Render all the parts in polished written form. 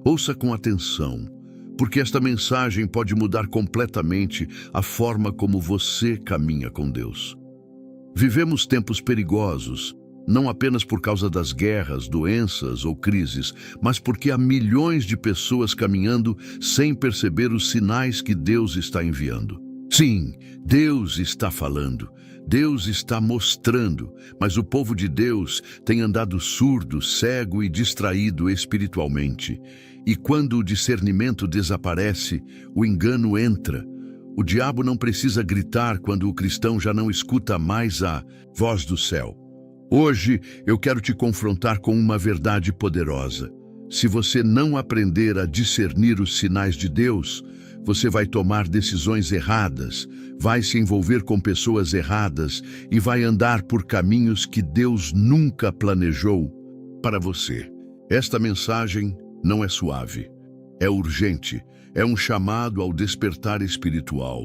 Ouça com atenção, porque esta mensagem pode mudar completamente a forma como você caminha com Deus. Vivemos tempos perigosos, não apenas por causa das guerras, doenças ou crises, mas porque há milhões de pessoas caminhando sem perceber os sinais que Deus está enviando. Sim, Deus está falando, Deus está mostrando, mas o povo de Deus tem andado surdo, cego e distraído espiritualmente. E quando o discernimento desaparece, o engano entra. O diabo não precisa gritar quando o cristão já não escuta mais a voz do céu. Hoje eu quero te confrontar com uma verdade poderosa. Se você não aprender a discernir os sinais de Deus, você vai tomar decisões erradas, vai se envolver com pessoas erradas e vai andar por caminhos que Deus nunca planejou para você. Esta mensagem não é suave, é urgente, é um chamado ao despertar espiritual.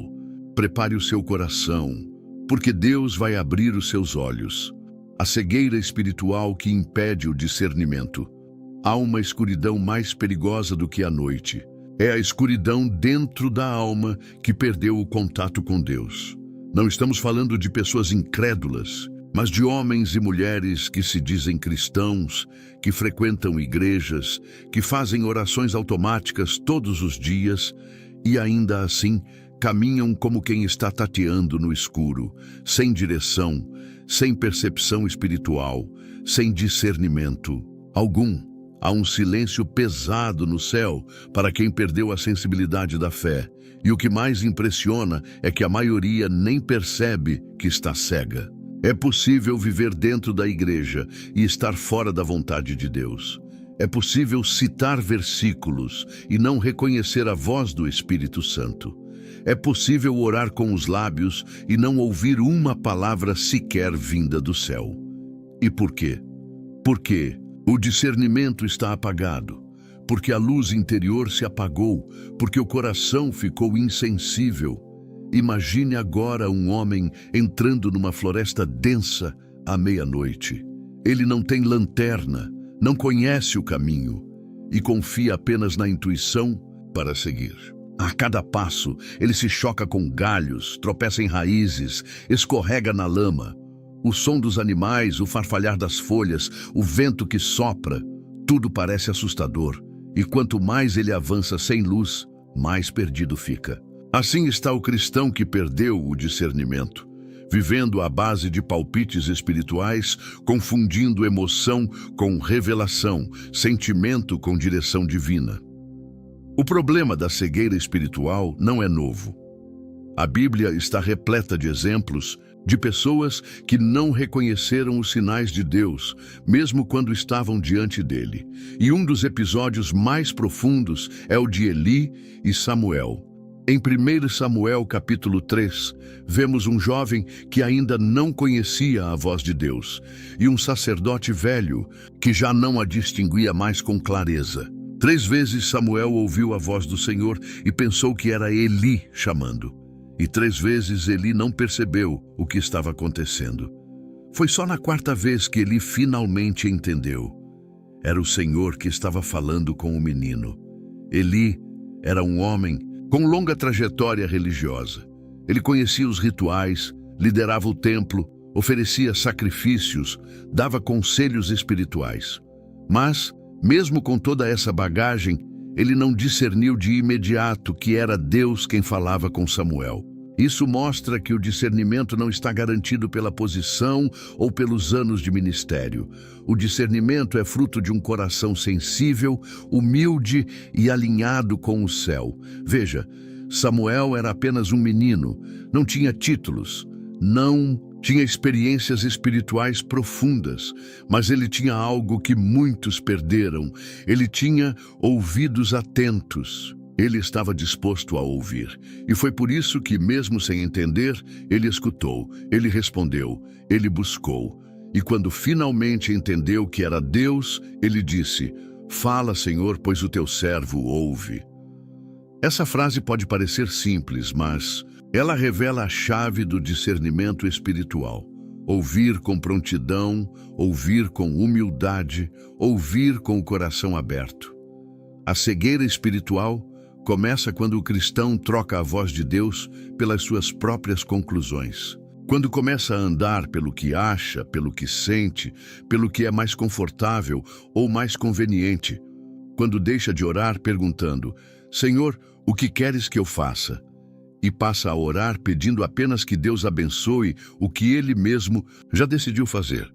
Prepare o seu coração, porque Deus vai abrir os seus olhos. A cegueira espiritual que impede o discernimento. Há uma escuridão mais perigosa do que a noite. É a escuridão dentro da alma que perdeu o contato com Deus. Não estamos falando de pessoas incrédulas, mas de homens e mulheres que se dizem cristãos, que frequentam igrejas, que fazem orações automáticas todos os dias e ainda assim caminham como quem está tateando no escuro, sem direção, sem percepção espiritual, sem discernimento algum. Há um silêncio pesado no céu para quem perdeu a sensibilidade da fé. E o que mais impressiona é que a maioria nem percebe que está cega. É possível viver dentro da igreja e estar fora da vontade de Deus. É possível citar versículos e não reconhecer a voz do Espírito Santo. É possível orar com os lábios e não ouvir uma palavra sequer vinda do céu. E por quê? Porque o discernimento está apagado, porque a luz interior se apagou, porque o coração ficou insensível. Imagine agora um homem entrando numa floresta densa à meia-noite. Ele não tem lanterna, não conhece o caminho e confia apenas na intuição para seguir. A cada passo, ele se choca com galhos, tropeça em raízes, escorrega na lama. O som dos animais, o farfalhar das folhas, o vento que sopra, tudo parece assustador. E quanto mais ele avança sem luz, mais perdido fica. Assim está o cristão que perdeu o discernimento, vivendo à base de palpites espirituais, confundindo emoção com revelação, sentimento com direção divina. O problema da cegueira espiritual não é novo. A Bíblia está repleta de exemplos de pessoas que não reconheceram os sinais de Deus, mesmo quando estavam diante dele. E um dos episódios mais profundos é o de Eli e Samuel. Em 1 Samuel capítulo 3, vemos um jovem que ainda não conhecia a voz de Deus e um sacerdote velho que já não a distinguia mais com clareza. 3 vezes Samuel ouviu a voz do Senhor e pensou que era Eli chamando. E 3 vezes Eli não percebeu o que estava acontecendo. Foi só na 4ª vez que Eli finalmente entendeu. Era o Senhor que estava falando com o menino. Eli era um homem com longa trajetória religiosa. Ele conhecia os rituais, liderava o templo, oferecia sacrifícios, dava conselhos espirituais. Mas, mesmo com toda essa bagagem, ele não discerniu de imediato que era Deus quem falava com Samuel. Isso mostra que o discernimento não está garantido pela posição ou pelos anos de ministério. O discernimento é fruto de um coração sensível, humilde e alinhado com o céu. Veja, Samuel era apenas um menino, não tinha títulos, não tinha experiências espirituais profundas, mas ele tinha algo que muitos perderam. Ele tinha ouvidos atentos. Ele estava disposto a ouvir. E foi por isso que, mesmo sem entender, ele escutou, ele respondeu, ele buscou. E quando finalmente entendeu que era Deus, ele disse: "Fala, Senhor, pois o teu servo ouve." Essa frase pode parecer simples, mas ela revela a chave do discernimento espiritual. Ouvir com prontidão, ouvir com humildade, ouvir com o coração aberto. A cegueira espiritual começa quando o cristão troca a voz de Deus pelas suas próprias conclusões. Quando começa a andar pelo que acha, pelo que sente, pelo que é mais confortável ou mais conveniente. Quando deixa de orar perguntando: Senhor, o que queres que eu faça? E passa a orar pedindo apenas que Deus abençoe o que ele mesmo já decidiu fazer.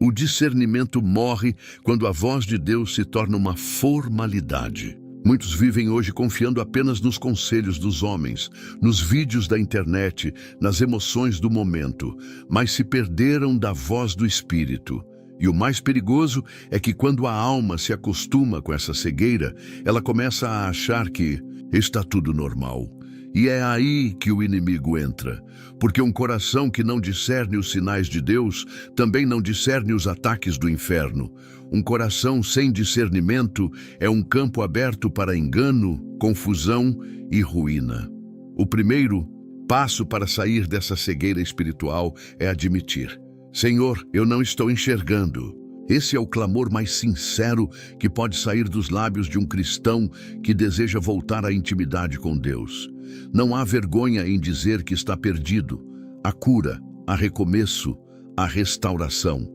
O discernimento morre quando a voz de Deus se torna uma formalidade. Muitos vivem hoje confiando apenas nos conselhos dos homens, nos vídeos da internet, nas emoções do momento, mas se perderam da voz do Espírito. E o mais perigoso é que quando a alma se acostuma com essa cegueira, ela começa a achar que está tudo normal. E é aí que o inimigo entra, porque um coração que não discerne os sinais de Deus também não discerne os ataques do inferno. Um coração sem discernimento é um campo aberto para engano, confusão e ruína. O primeiro passo para sair dessa cegueira espiritual é admitir: Senhor, eu não estou enxergando. Esse é o clamor mais sincero que pode sair dos lábios de um cristão que deseja voltar à intimidade com Deus. Não há vergonha em dizer que está perdido. Há cura, há recomeço, há restauração.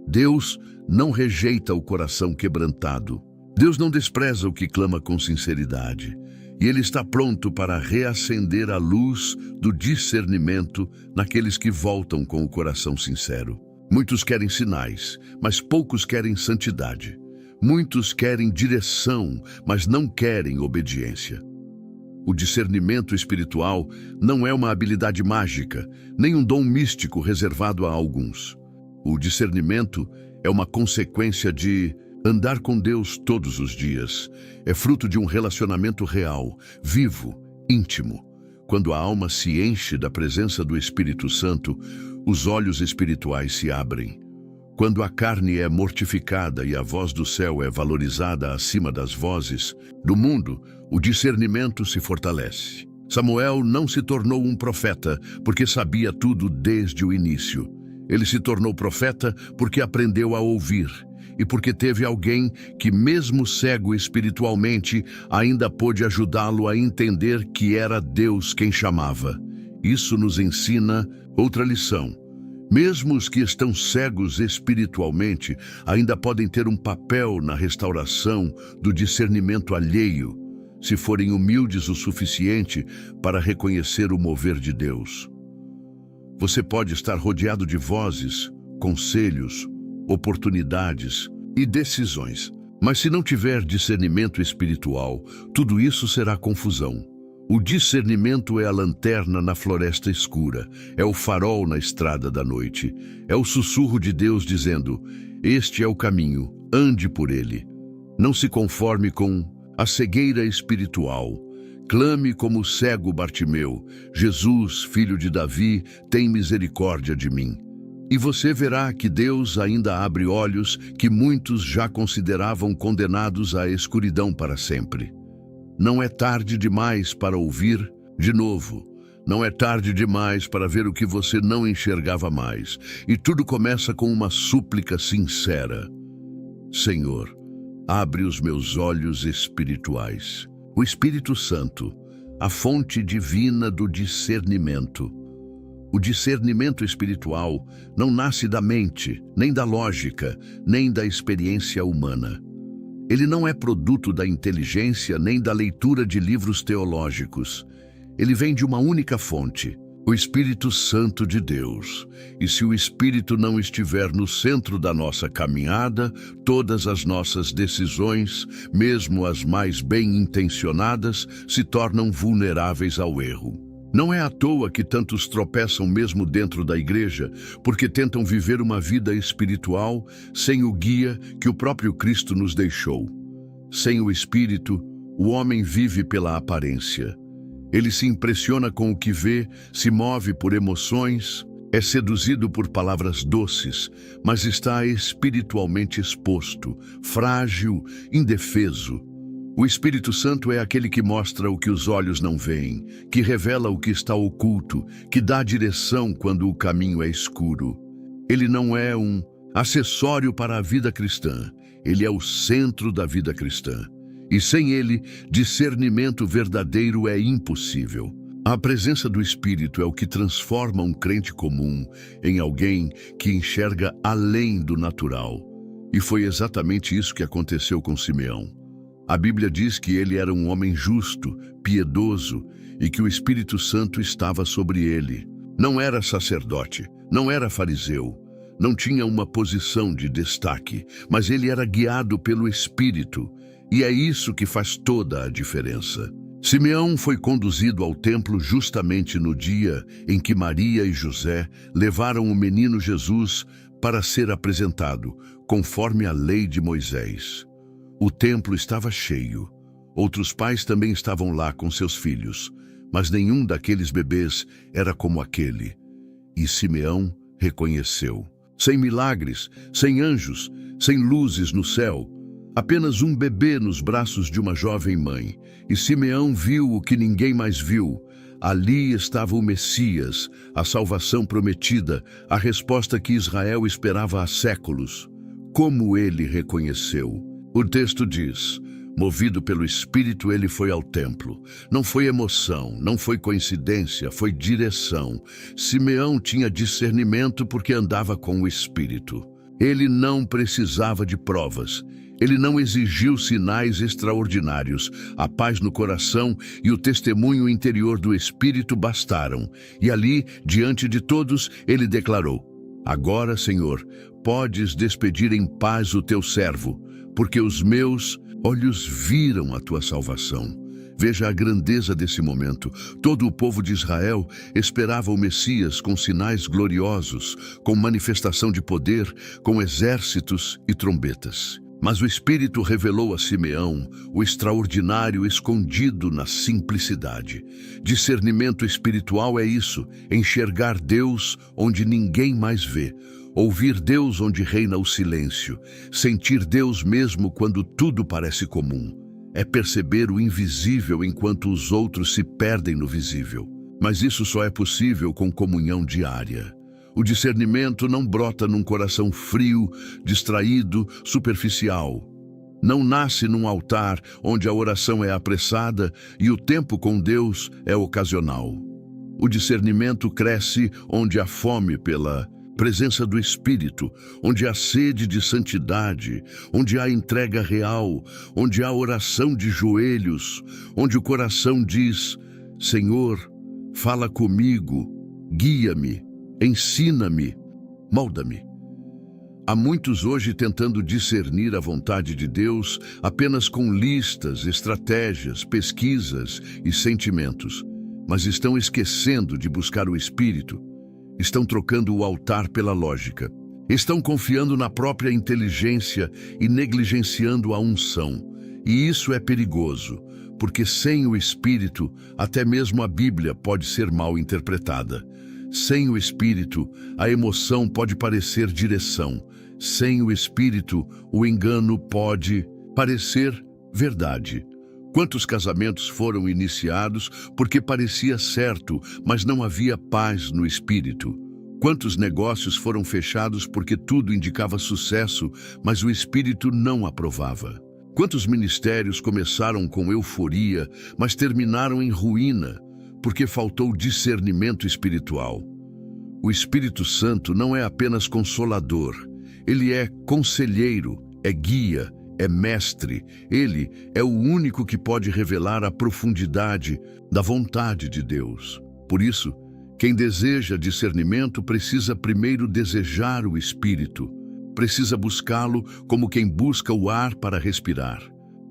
Deus não rejeita o coração quebrantado. Deus não despreza o que clama com sinceridade. E Ele está pronto para reacender a luz do discernimento naqueles que voltam com o coração sincero. Muitos querem sinais, mas poucos querem santidade. Muitos querem direção, mas não querem obediência. O discernimento espiritual não é uma habilidade mágica, nem um dom místico reservado a alguns. O discernimento é uma consequência de andar com Deus todos os dias. É fruto de um relacionamento real, vivo, íntimo. Quando a alma se enche da presença do Espírito Santo, os olhos espirituais se abrem. Quando a carne é mortificada e a voz do céu é valorizada acima das vozes do mundo, o discernimento se fortalece. Samuel não se tornou um profeta porque sabia tudo desde o início. Ele se tornou profeta porque aprendeu a ouvir e porque teve alguém que, mesmo cego espiritualmente, ainda pôde ajudá-lo a entender que era Deus quem chamava. Isso nos ensina outra lição. Mesmo os que estão cegos espiritualmente ainda podem ter um papel na restauração do discernimento alheio, se forem humildes o suficiente para reconhecer o mover de Deus. Você pode estar rodeado de vozes, conselhos, oportunidades e decisões, mas se não tiver discernimento espiritual, tudo isso será confusão. O discernimento é a lanterna na floresta escura, é o farol na estrada da noite, é o sussurro de Deus dizendo: este é o caminho, ande por ele. Não se conforme com a cegueira espiritual. Clame como o cego Bartimeu: Jesus, filho de Davi, tem misericórdia de mim. E você verá que Deus ainda abre olhos que muitos já consideravam condenados à escuridão para sempre. Não é tarde demais para ouvir de novo. Não é tarde demais para ver o que você não enxergava mais. E tudo começa com uma súplica sincera: Senhor, abre os meus olhos espirituais. O Espírito Santo, a fonte divina do discernimento. O discernimento espiritual não nasce da mente, nem da lógica, nem da experiência humana. Ele não é produto da inteligência nem da leitura de livros teológicos. Ele vem de uma única fonte, o Espírito Santo de Deus. E se o Espírito não estiver no centro da nossa caminhada, todas as nossas decisões, mesmo as mais bem-intencionadas, se tornam vulneráveis ao erro. Não é à toa que tantos tropeçam mesmo dentro da igreja, porque tentam viver uma vida espiritual sem o guia que o próprio Cristo nos deixou. Sem o Espírito, o homem vive pela aparência. Ele se impressiona com o que vê, se move por emoções, é seduzido por palavras doces, mas está espiritualmente exposto, frágil, indefeso. O Espírito Santo é aquele que mostra o que os olhos não veem, que revela o que está oculto, que dá direção quando o caminho é escuro. Ele não é um acessório para a vida cristã, ele é o centro da vida cristã. E sem ele, discernimento verdadeiro é impossível. A presença do Espírito é o que transforma um crente comum em alguém que enxerga além do natural. E foi exatamente isso que aconteceu com Simeão. A Bíblia diz que ele era um homem justo, piedoso e que o Espírito Santo estava sobre ele. Não era sacerdote, não era fariseu, não tinha uma posição de destaque, mas ele era guiado pelo Espírito, e é isso que faz toda a diferença. Simeão foi conduzido ao templo justamente no dia em que Maria e José levaram o menino Jesus para ser apresentado, conforme a lei de Moisés. O templo estava cheio. Outros pais também estavam lá com seus filhos, mas nenhum daqueles bebês era como aquele. E Simeão reconheceu. Sem milagres, sem anjos, sem luzes no céu, apenas um bebê nos braços de uma jovem mãe. E Simeão viu o que ninguém mais viu. Ali estava o Messias, a salvação prometida, a resposta que Israel esperava há séculos. Como ele reconheceu? O texto diz: movido pelo Espírito, ele foi ao templo. Não foi emoção, não foi coincidência, foi direção. Simeão tinha discernimento porque andava com o Espírito. Ele não precisava de provas. Ele não exigiu sinais extraordinários. A paz no coração e o testemunho interior do Espírito bastaram. E ali, diante de todos, ele declarou: agora, Senhor, podes despedir em paz o teu servo, porque os meus olhos viram a tua salvação. Veja a grandeza desse momento. Todo o povo de Israel esperava o Messias com sinais gloriosos, com manifestação de poder, com exércitos e trombetas. Mas o Espírito revelou a Simeão o extraordinário escondido na simplicidade. Discernimento espiritual é isso, enxergar Deus onde ninguém mais vê, ouvir Deus onde reina o silêncio, sentir Deus mesmo quando tudo parece comum. É perceber o invisível enquanto os outros se perdem no visível. Mas isso só é possível com comunhão diária. O discernimento não brota num coração frio, distraído, superficial. Não nasce num altar onde a oração é apressada e o tempo com Deus é ocasional. O discernimento cresce onde há fome pela presença do Espírito, onde há sede de santidade, onde há entrega real, onde há oração de joelhos, onde o coração diz: Senhor, fala comigo, guia-me, ensina-me, molda-me. Há muitos hoje tentando discernir a vontade de Deus apenas com listas, estratégias, pesquisas e sentimentos, mas estão esquecendo de buscar o Espírito. Estão trocando o altar pela lógica. Estão confiando na própria inteligência e negligenciando a unção. E isso é perigoso, porque sem o Espírito, até mesmo a Bíblia pode ser mal interpretada. Sem o Espírito, a emoção pode parecer direção. Sem o Espírito, o engano pode parecer verdade. Quantos casamentos foram iniciados porque parecia certo, mas não havia paz no espírito? Quantos negócios foram fechados porque tudo indicava sucesso, mas o espírito não aprovava? Quantos ministérios começaram com euforia, mas terminaram em ruína, porque faltou discernimento espiritual? O Espírito Santo não é apenas consolador, ele é conselheiro, é guia, é mestre. Ele é o único que pode revelar a profundidade da vontade de Deus. Por isso, quem deseja discernimento precisa primeiro desejar o Espírito. Precisa buscá-lo como quem busca o ar para respirar.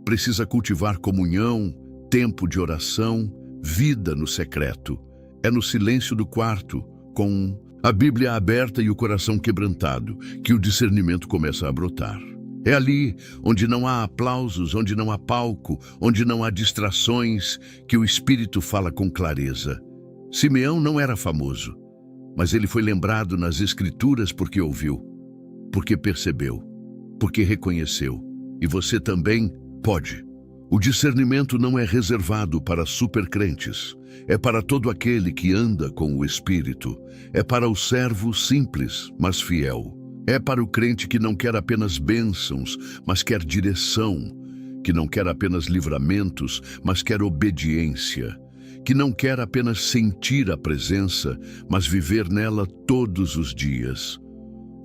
Precisa cultivar comunhão, tempo de oração, vida no secreto. É no silêncio do quarto, com a Bíblia aberta e o coração quebrantado, que o discernimento começa a brotar. É ali, onde não há aplausos, onde não há palco, onde não há distrações, que o Espírito fala com clareza. Simeão não era famoso, mas ele foi lembrado nas Escrituras porque ouviu, porque percebeu, porque reconheceu. E você também pode. O discernimento não é reservado para supercrentes. É para todo aquele que anda com o Espírito. É para o servo simples, mas fiel. É para o crente que não quer apenas bênçãos, mas quer direção, que não quer apenas livramentos, mas quer obediência, que não quer apenas sentir a presença, mas viver nela todos os dias.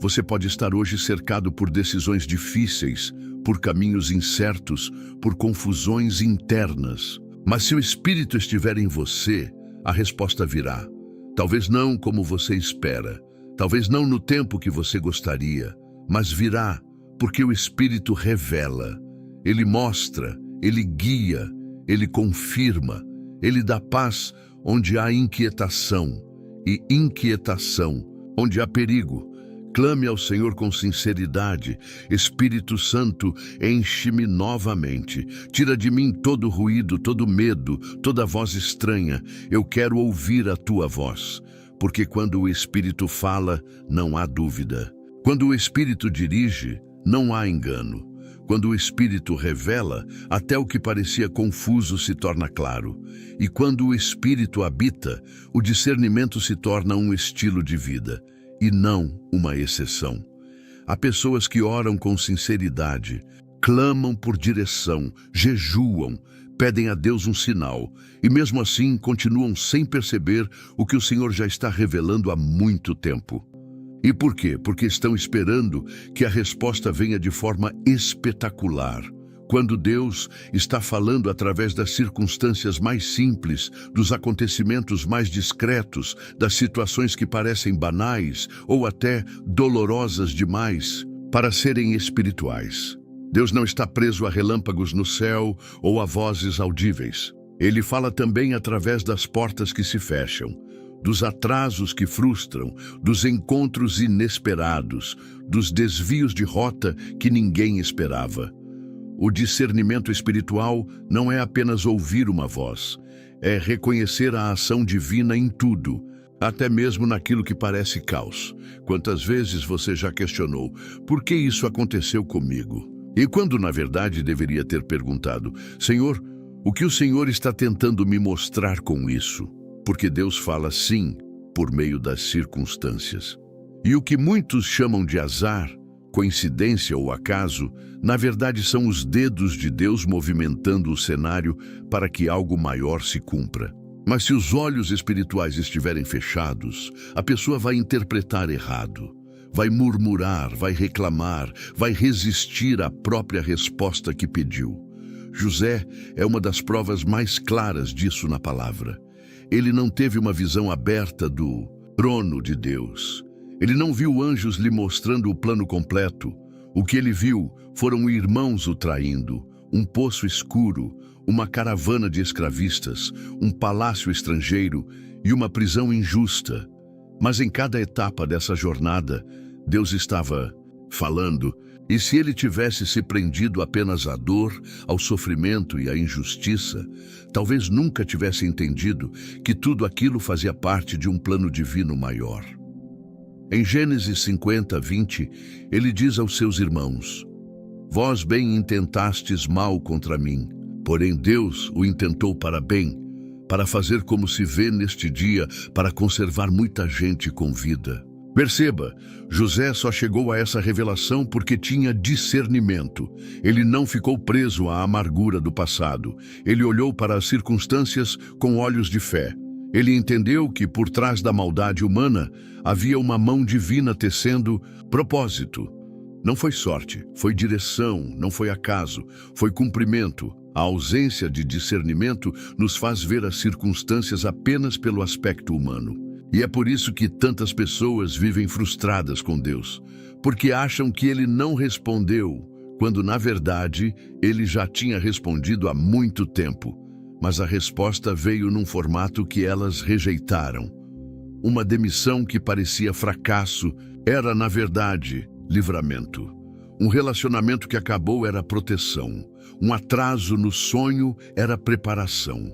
Você pode estar hoje cercado por decisões difíceis, por caminhos incertos, por confusões internas. Mas se o Espírito estiver em você, a resposta virá. Talvez não como você espera, talvez não no tempo que você gostaria, mas virá, porque o Espírito revela. Ele mostra, ele guia, ele confirma, ele dá paz onde há inquietação, e inquietação onde há perigo. Clame ao Senhor com sinceridade. Espírito Santo, enche-me novamente. Tira de mim todo ruído, todo medo, toda voz estranha. Eu quero ouvir a tua voz, porque quando o Espírito fala, não há dúvida. Quando o Espírito dirige, não há engano. Quando o Espírito revela, até o que parecia confuso se torna claro. E quando o Espírito habita, o discernimento se torna um estilo de vida, e não uma exceção. Há pessoas que oram com sinceridade, clamam por direção, jejuam, pedem a Deus um sinal, e mesmo assim continuam sem perceber o que o Senhor já está revelando há muito tempo. E por quê? Porque estão esperando que a resposta venha de forma espetacular, quando Deus está falando através das circunstâncias mais simples, dos acontecimentos mais discretos, das situações que parecem banais ou até dolorosas demais para serem espirituais. Deus não está preso a relâmpagos no céu ou a vozes audíveis. Ele fala também através das portas que se fecham, dos atrasos que frustram, dos encontros inesperados, dos desvios de rota que ninguém esperava. O discernimento espiritual não é apenas ouvir uma voz, é reconhecer a ação divina em tudo, até mesmo naquilo que parece caos. Quantas vezes você já questionou, por que isso aconteceu comigo? E quando na verdade deveria ter perguntado, Senhor, o que o Senhor está tentando me mostrar com isso? Porque Deus fala sim, por meio das circunstâncias. E o que muitos chamam de azar, coincidência ou acaso, na verdade são os dedos de Deus movimentando o cenário para que algo maior se cumpra. Mas se os olhos espirituais estiverem fechados, a pessoa vai interpretar errado, vai murmurar, vai reclamar, vai resistir à própria resposta que pediu. José é uma das provas mais claras disso na palavra. Ele não teve uma visão aberta do trono de Deus. Ele não viu anjos lhe mostrando o plano completo. O que ele viu foram irmãos o traindo, um poço escuro, uma caravana de escravistas, um palácio estrangeiro e uma prisão injusta. Mas em cada etapa dessa jornada, Deus estava falando, e se ele tivesse se prendido apenas à dor, ao sofrimento e à injustiça, talvez nunca tivesse entendido que tudo aquilo fazia parte de um plano divino maior. Em Gênesis 50:20, ele diz aos seus irmãos, vós bem intentastes mal contra mim, porém Deus o intentou para bem, para fazer como se vê neste dia, para conservar muita gente com vida. Perceba, José só chegou a essa revelação porque tinha discernimento. Ele não ficou preso à amargura do passado. Ele olhou para as circunstâncias com olhos de fé. Ele entendeu que por trás da maldade humana havia uma mão divina tecendo propósito. Não foi sorte, foi direção, não foi acaso, foi cumprimento. A ausência de discernimento nos faz ver as circunstâncias apenas pelo aspecto humano. E é por isso que tantas pessoas vivem frustradas com Deus, porque acham que Ele não respondeu, quando na verdade Ele já tinha respondido há muito tempo. Mas a resposta veio num formato que elas rejeitaram. Uma demissão que parecia fracasso era, na verdade, livramento. Um relacionamento que acabou era proteção. Um atraso no sonho era preparação.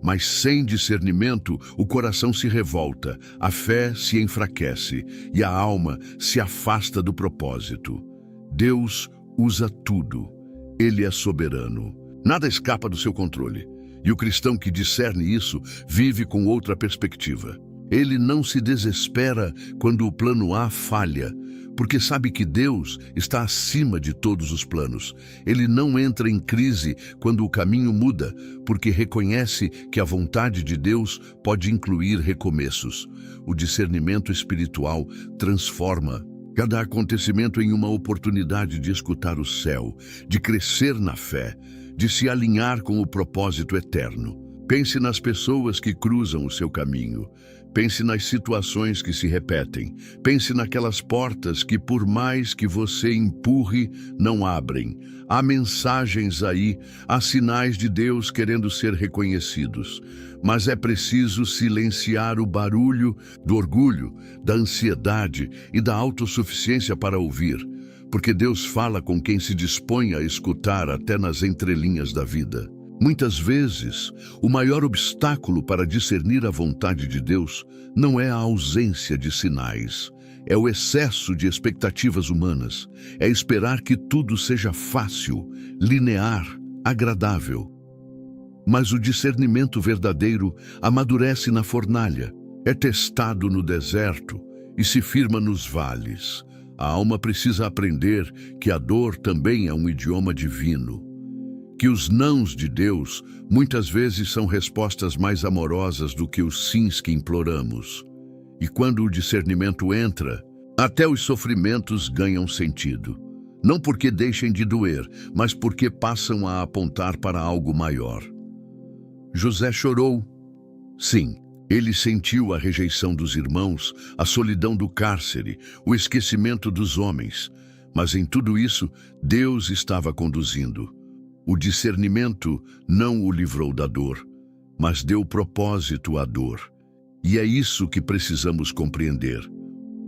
Mas sem discernimento, o coração se revolta, a fé se enfraquece e a alma se afasta do propósito. Deus usa tudo. Ele é soberano. Nada escapa do seu controle. E o cristão que discerne isso vive com outra perspectiva. Ele não se desespera quando o plano A falha, porque sabe que Deus está acima de todos os planos. Ele não entra em crise quando o caminho muda, porque reconhece que a vontade de Deus pode incluir recomeços. O discernimento espiritual transforma cada acontecimento em uma oportunidade de escutar o céu, de crescer na fé, de se alinhar com o propósito eterno. Pense nas pessoas que cruzam o seu caminho. Pense nas situações que se repetem. Pense naquelas portas que, por mais que você empurre, não abrem. Há mensagens aí, há sinais de Deus querendo ser reconhecidos. Mas é preciso silenciar o barulho do orgulho, da ansiedade e da autossuficiência para ouvir. Porque Deus fala com quem se dispõe a escutar até nas entrelinhas da vida. Muitas vezes, o maior obstáculo para discernir a vontade de Deus não é a ausência de sinais, é o excesso de expectativas humanas, é esperar que tudo seja fácil, linear, agradável. Mas o discernimento verdadeiro amadurece na fornalha, é testado no deserto e se firma nos vales. A alma precisa aprender que a dor também é um idioma divino. Que os nãos de Deus muitas vezes são respostas mais amorosas do que os sims que imploramos. E quando o discernimento entra, até os sofrimentos ganham sentido. Não porque deixem de doer, mas porque passam a apontar para algo maior. José chorou. Sim, ele sentiu a rejeição dos irmãos, a solidão do cárcere, o esquecimento dos homens. Mas em tudo isso, Deus estava conduzindo. O discernimento não o livrou da dor, mas deu propósito à dor. E é isso que precisamos compreender.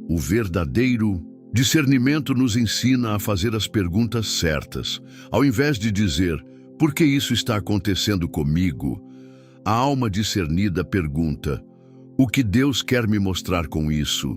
O verdadeiro discernimento nos ensina a fazer as perguntas certas. Ao invés de dizer, por que isso está acontecendo comigo? A alma discernida pergunta, o que Deus quer me mostrar com isso?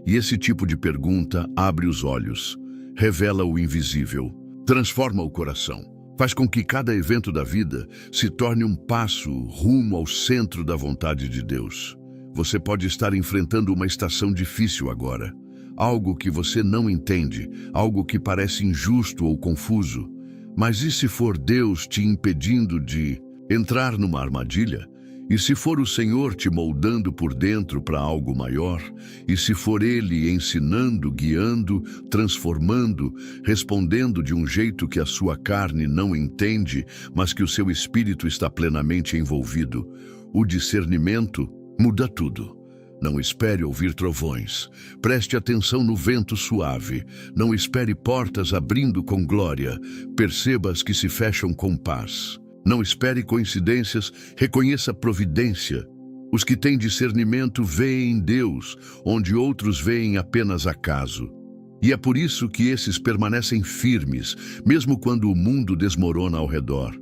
E esse tipo de pergunta abre os olhos, revela o invisível, transforma o coração. Faz com que cada evento da vida se torne um passo rumo ao centro da vontade de Deus. Você pode estar enfrentando uma estação difícil agora, algo que você não entende, algo que parece injusto ou confuso. Mas e se for Deus te impedindo de entrar numa armadilha? E se for o Senhor te moldando por dentro para algo maior? E se for Ele ensinando, guiando, transformando, respondendo de um jeito que a sua carne não entende, mas que o seu espírito está plenamente envolvido? O discernimento muda tudo. Não espere ouvir trovões. Preste atenção no vento suave. Não espere portas abrindo com glória. Perceba as que se fecham com paz. Não espere coincidências, reconheça providência. Os que têm discernimento veem Deus, onde outros veem apenas acaso. E é por isso que esses permanecem firmes, mesmo quando o mundo desmorona ao redor.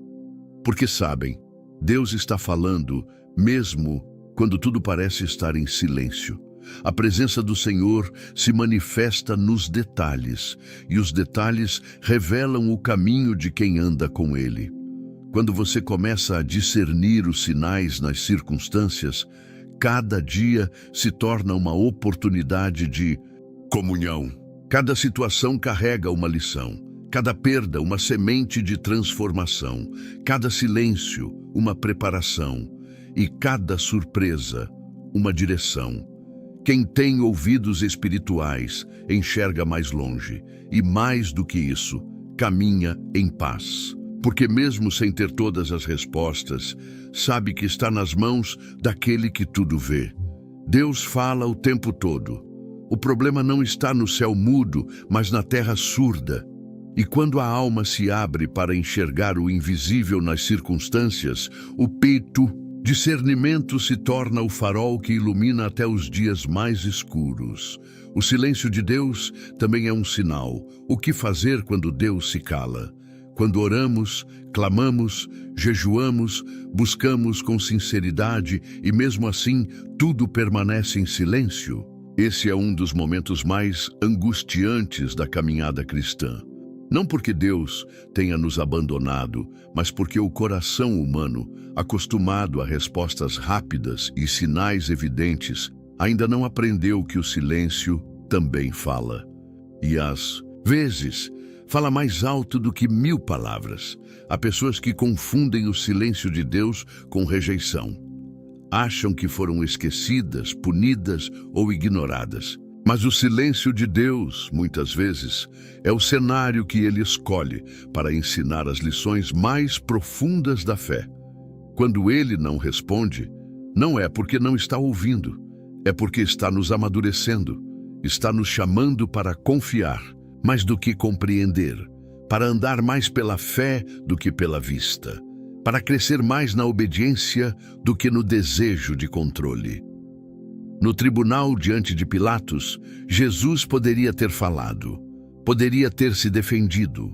Porque sabem, Deus está falando, mesmo quando tudo parece estar em silêncio. A presença do Senhor se manifesta nos detalhes, e os detalhes revelam o caminho de quem anda com Ele. Quando você começa a discernir os sinais nas circunstâncias, cada dia se torna uma oportunidade de comunhão. Cada situação carrega uma lição, cada perda uma semente de transformação, cada silêncio uma preparação e cada surpresa uma direção. Quem tem ouvidos espirituais enxerga mais longe e, mais do que isso, caminha em paz. Porque mesmo sem ter todas as respostas, sabe que está nas mãos daquele que tudo vê. Deus fala o tempo todo. O problema não está no céu mudo, mas na terra surda. E quando a alma se abre para enxergar o invisível nas circunstâncias, o peito, discernimento se torna o farol que ilumina até os dias mais escuros. O silêncio de Deus também é um sinal. O que fazer quando Deus se cala? Quando oramos, clamamos, jejuamos, buscamos com sinceridade e mesmo assim tudo permanece em silêncio. Esse é um dos momentos mais angustiantes da caminhada cristã. Não porque Deus tenha nos abandonado, mas porque o coração humano, acostumado a respostas rápidas e sinais evidentes, ainda não aprendeu que o silêncio também fala. e às vezes fala mais alto do que 1000 palavras. Há pessoas que confundem o silêncio de Deus com rejeição. Acham que foram esquecidas, punidas ou ignoradas. Mas o silêncio de Deus, muitas vezes, é o cenário que Ele escolhe para ensinar as lições mais profundas da fé. Quando Ele não responde, não é porque não está ouvindo, é porque está nos amadurecendo, está nos chamando para confiar mais do que compreender, para andar mais pela fé do que pela vista, para crescer mais na obediência do que no desejo de controle. No tribunal diante de Pilatos, Jesus poderia ter falado, poderia ter se defendido,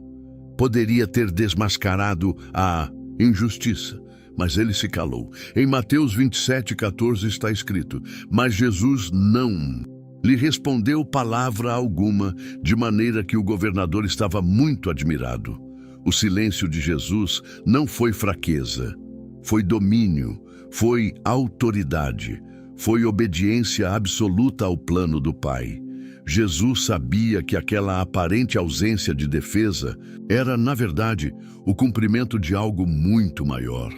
poderia ter desmascarado a injustiça, mas ele se calou. Em Mateus 27:14 está escrito: mas Jesus não lhe respondeu palavra alguma, de maneira que o governador estava muito admirado. O silêncio de Jesus não foi fraqueza, foi domínio, foi autoridade, foi obediência absoluta ao plano do Pai. Jesus sabia que aquela aparente ausência de defesa era, na verdade, o cumprimento de algo muito maior.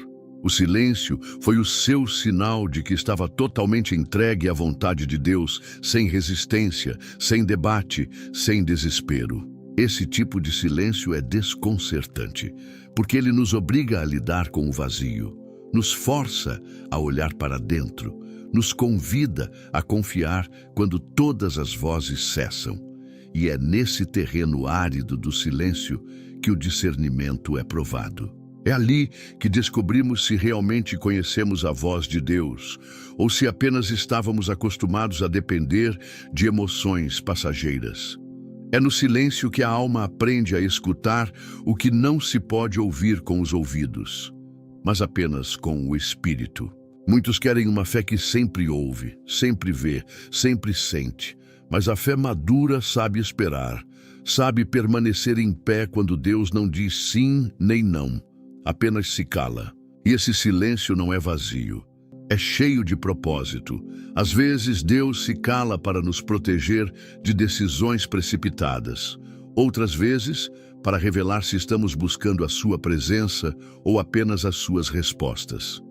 O silêncio foi o seu sinal de que estava totalmente entregue à vontade de Deus, sem resistência, sem debate, sem desespero. Esse tipo de silêncio é desconcertante, porque ele nos obriga a lidar com o vazio, nos força a olhar para dentro, nos convida a confiar quando todas as vozes cessam. E é nesse terreno árido do silêncio que o discernimento é provado. É ali que descobrimos se realmente conhecemos a voz de Deus ou se apenas estávamos acostumados a depender de emoções passageiras. É no silêncio que a alma aprende a escutar o que não se pode ouvir com os ouvidos, mas apenas com o espírito. Muitos querem uma fé que sempre ouve, sempre vê, sempre sente, mas a fé madura sabe esperar, sabe permanecer em pé quando Deus não diz sim nem não, apenas se cala. E esse silêncio não é vazio, é cheio de propósito. Às vezes Deus se cala para nos proteger de decisões precipitadas. Outras vezes, para revelar se estamos buscando a sua presença ou apenas as suas respostas.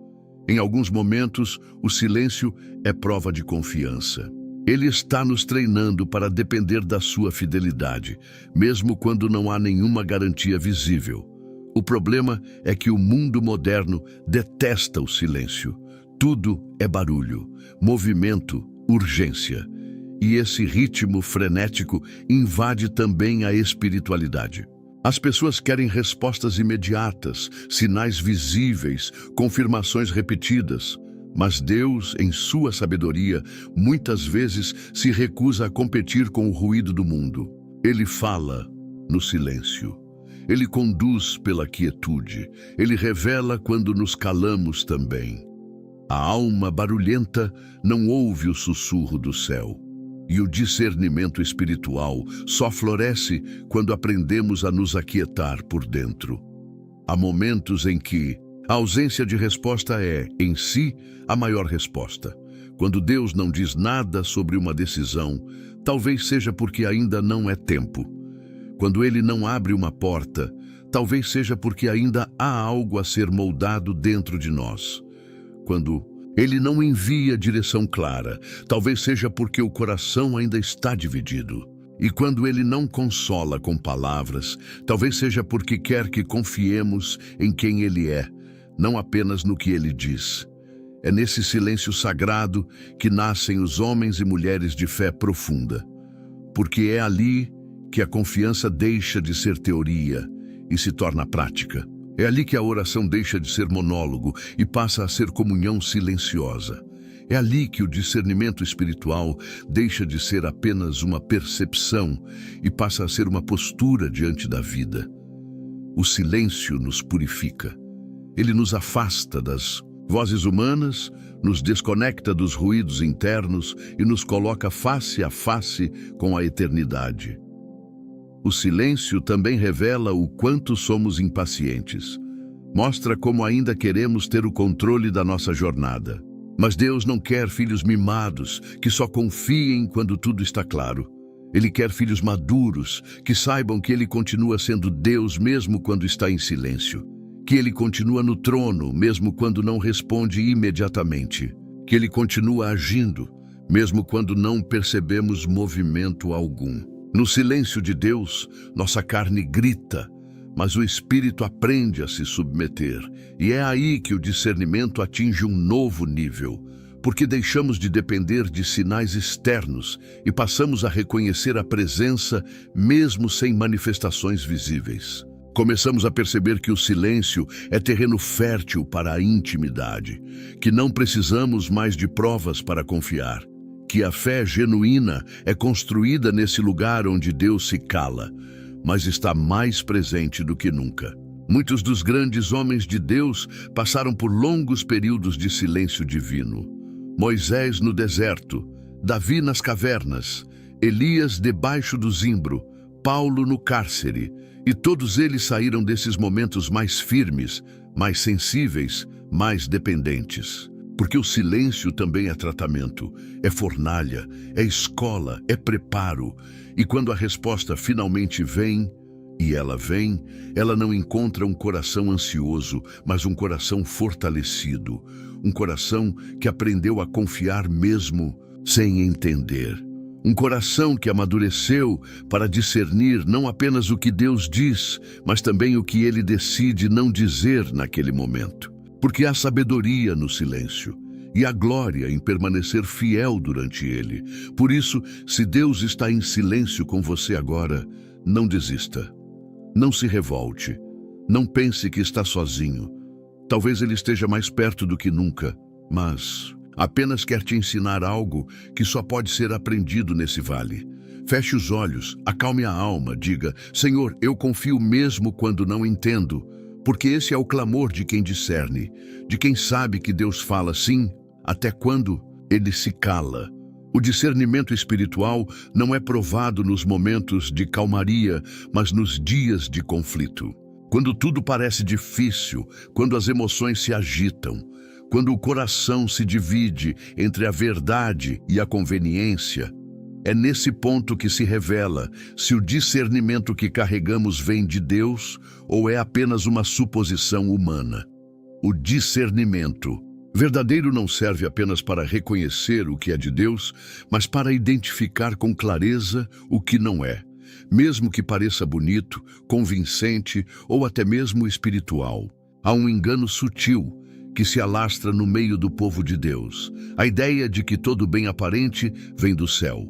Em alguns momentos, o silêncio é prova de confiança. Ele está nos treinando para depender da sua fidelidade, mesmo quando não há nenhuma garantia visível. O problema é que o mundo moderno detesta o silêncio. Tudo é barulho, movimento, urgência. E esse ritmo frenético invade também a espiritualidade. As pessoas querem respostas imediatas, sinais visíveis, confirmações repetidas. Mas Deus, em sua sabedoria, muitas vezes se recusa a competir com o ruído do mundo. Ele fala no silêncio. Ele conduz pela quietude. Ele revela quando nos calamos também. A alma barulhenta não ouve o sussurro do céu. E o discernimento espiritual só floresce quando aprendemos a nos aquietar por dentro. Há momentos em que a ausência de resposta é, em si, a maior resposta. Quando Deus não diz nada sobre uma decisão, talvez seja porque ainda não é tempo. Quando Ele não abre uma porta, talvez seja porque ainda há algo a ser moldado dentro de nós. Quando Ele não envia direção clara, talvez seja porque o coração ainda está dividido. E quando Ele não consola com palavras, talvez seja porque quer que confiemos em quem Ele é, não apenas no que Ele diz. É nesse silêncio sagrado que nascem os homens e mulheres de fé profunda, porque é ali que a confiança deixa de ser teoria e se torna prática. É ali que a oração deixa de ser monólogo e passa a ser comunhão silenciosa. É ali que o discernimento espiritual deixa de ser apenas uma percepção e passa a ser uma postura diante da vida. O silêncio nos purifica. Ele nos afasta das vozes humanas, nos desconecta dos ruídos internos e nos coloca face a face com a eternidade. O silêncio também revela o quanto somos impacientes. Mostra como ainda queremos ter o controle da nossa jornada. Mas Deus não quer filhos mimados, que só confiem quando tudo está claro. Ele quer filhos maduros, que saibam que Ele continua sendo Deus mesmo quando está em silêncio, que Ele continua no trono mesmo quando não responde imediatamente, que Ele continua agindo mesmo quando não percebemos movimento algum. No silêncio de Deus, nossa carne grita, mas o Espírito aprende a se submeter, e é aí que o discernimento atinge um novo nível, porque deixamos de depender de sinais externos e passamos a reconhecer a presença mesmo sem manifestações visíveis. Começamos a perceber que o silêncio é terreno fértil para a intimidade, que não precisamos mais de provas para confiar, que a fé genuína é construída nesse lugar onde Deus se cala, mas está mais presente do que nunca. Muitos dos grandes homens de Deus passaram por longos períodos de silêncio divino. Moisés no deserto, Davi nas cavernas, Elias debaixo do zimbro, Paulo no cárcere, e todos eles saíram desses momentos mais firmes, mais sensíveis, mais dependentes. Porque o silêncio também é tratamento, é fornalha, é escola, é preparo. E quando a resposta finalmente vem, e ela vem, ela não encontra um coração ansioso, mas um coração fortalecido. Um coração que aprendeu a confiar mesmo sem entender. Um coração que amadureceu para discernir não apenas o que Deus diz, mas também o que Ele decide não dizer naquele momento. Porque há sabedoria no silêncio e há glória em permanecer fiel durante ele. Por isso, se Deus está em silêncio com você agora, não desista. Não se revolte. Não pense que está sozinho. Talvez Ele esteja mais perto do que nunca, mas apenas quer te ensinar algo que só pode ser aprendido nesse vale. Feche os olhos, acalme a alma, diga: Senhor, eu confio mesmo quando não entendo, porque esse é o clamor de quem discerne, de quem sabe que Deus fala sim, até quando Ele se cala. O discernimento espiritual não é provado nos momentos de calmaria, mas nos dias de conflito. Quando tudo parece difícil, quando as emoções se agitam, quando o coração se divide entre a verdade e a conveniência, é nesse ponto que se revela se o discernimento que carregamos vem de Deus ou é apenas uma suposição humana. O discernimento verdadeiro não serve apenas para reconhecer o que é de Deus, mas para identificar com clareza o que não é, mesmo que pareça bonito, convincente ou até mesmo espiritual. Há um engano sutil que se alastra no meio do povo de Deus, a ideia de que todo bem aparente vem do céu.